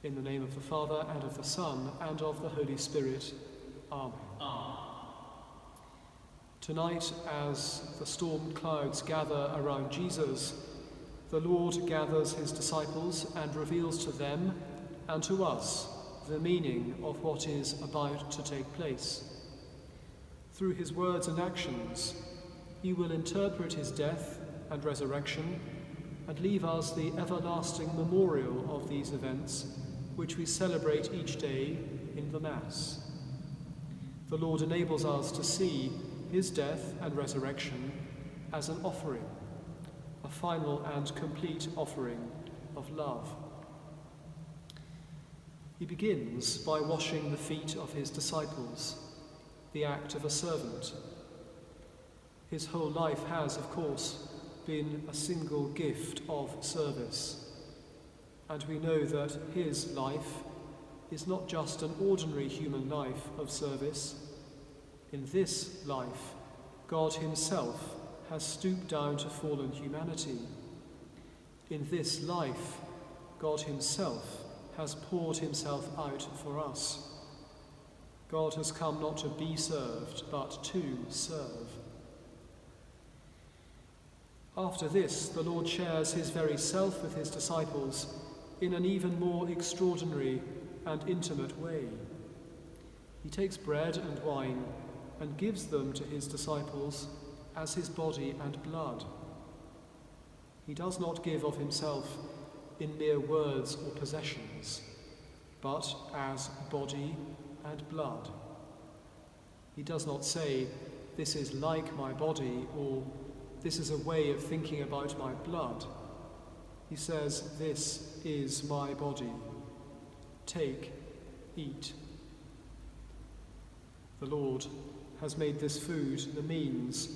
In the name of the Father, and of the Son, and of the Holy Spirit. Amen. Tonight, as the storm clouds gather around Jesus, the Lord gathers his disciples and reveals to them and to us the meaning of what is about to take place. Through his words and actions, he will interpret his death and resurrection and leave us the everlasting memorial of these events, which we celebrate each day in the Mass. The Lord enables us to see his death and resurrection as an offering, a final and complete offering of love. He begins by washing the feet of his disciples, the act of a servant. His whole life has, of course, been a single gift of service. And we know that his life is not just an ordinary human life of service. In this life, God himself has stooped down to fallen humanity. In this life, God himself has poured himself out for us. God has come not to be served, but to serve. After this, the Lord shares his very self with his disciples in an even more extraordinary and intimate way. He takes bread and wine and gives them to his disciples as his body and blood. He does not give of himself in mere words or possessions, but as body and blood. He does not say, "This is like my body," or "This is a way of thinking about my blood." He says, "This is my body. Take, eat." The Lord has made this food the means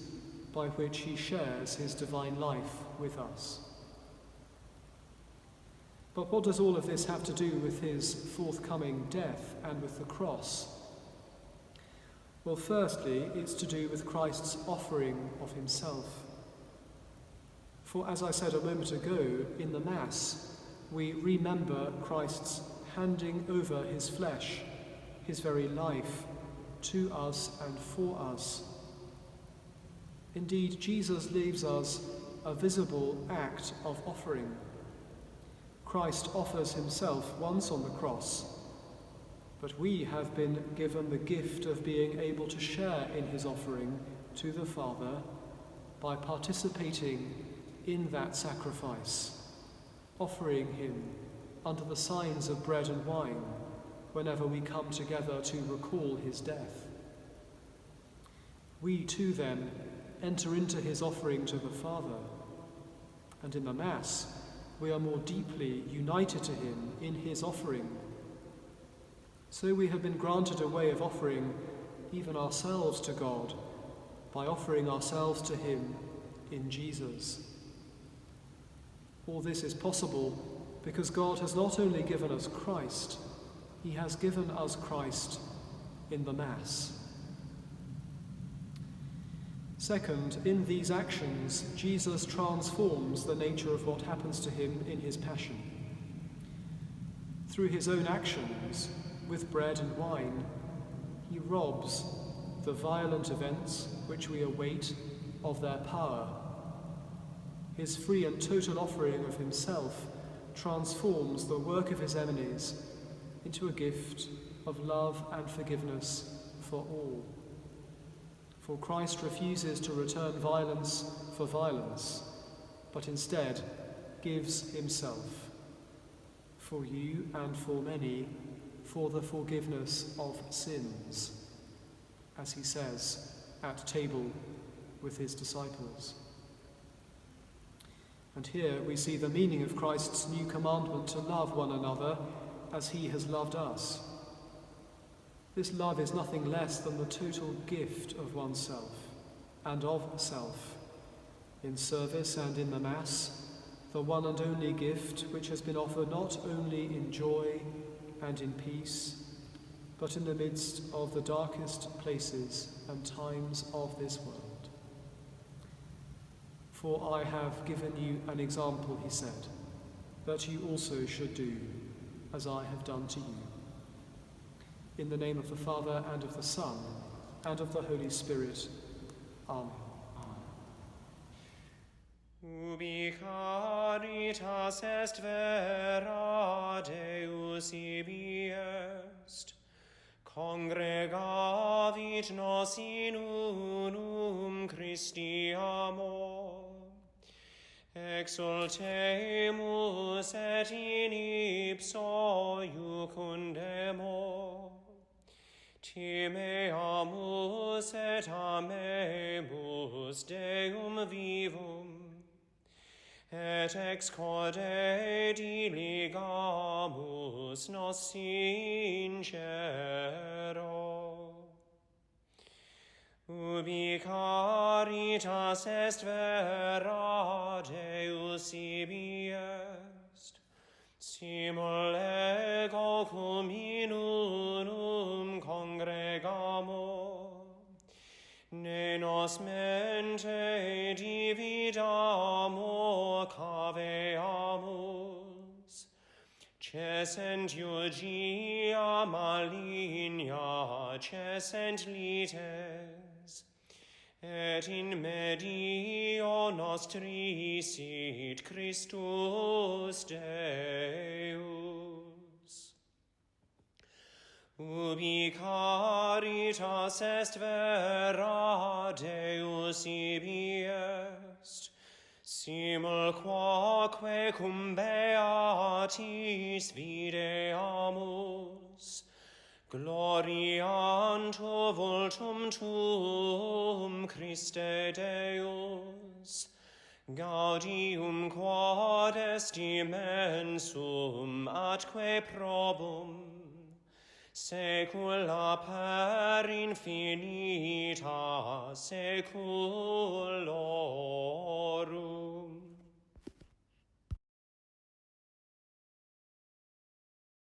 by which he shares his divine life with us. But what does all of this have to do with his forthcoming death and with the cross? Well, firstly, it's to do with Christ's offering of himself. For as I said a moment ago, in the Mass, we remember Christ's handing over his flesh, his very life, to us and for us. Indeed, Jesus leaves us a visible act of offering. Christ offers himself once on the cross, but we have been given the gift of being able to share in his offering to the Father by participating in that sacrifice, offering him under the signs of bread and wine whenever we come together to recall his death. We too then enter into his offering to the Father, and in the Mass we are more deeply united to him in his offering. So we have been granted a way of offering even ourselves to God by offering ourselves to him in Jesus. All this is possible because God has not only given us Christ, he has given us Christ in the Mass. Second, in these actions, Jesus transforms the nature of what happens to him in his passion. Through his own actions, with bread and wine, he robs the violent events which we await of their power. His free and total offering of himself transforms the work of his enemies into a gift of love and forgiveness for all. For Christ refuses to return violence for violence, but instead gives himself for you and for many, for the forgiveness of sins, as he says at table with his disciples. And here we see the meaning of Christ's new commandment to love one another as he has loved us. This love is nothing less than the total gift of oneself and of self, in service and in the Mass, the one and only gift which has been offered not only in joy and in peace, but in the midst of the darkest places and times of this world. For I have given you an example, he said, that you also should do. as I have done to you. In the name of the Father, and of the Son, and of the Holy Spirit. Amen. Ubi caritas est vera Deus ibi est, congregavit nos in unum Christi amor, exultemus et in ipso iucundemur, timeamus et amemus Deum vivum, et ex corde diligamus nos sincero. Ubi caritas est vera Deus ibi est, simul ego cum in unum congregamur, ne nos mente dividamur caveamus, cessent eugia maligna, cessent lites, et in medio nostri sit Christus Deus. Ubi caritas est vera Deus ibi est, simul quoque cum beatis videamus, gloriantur vultum tuum Christe Deus, gaudium quod est immensum atque probum, saecula per infinita saeculorum.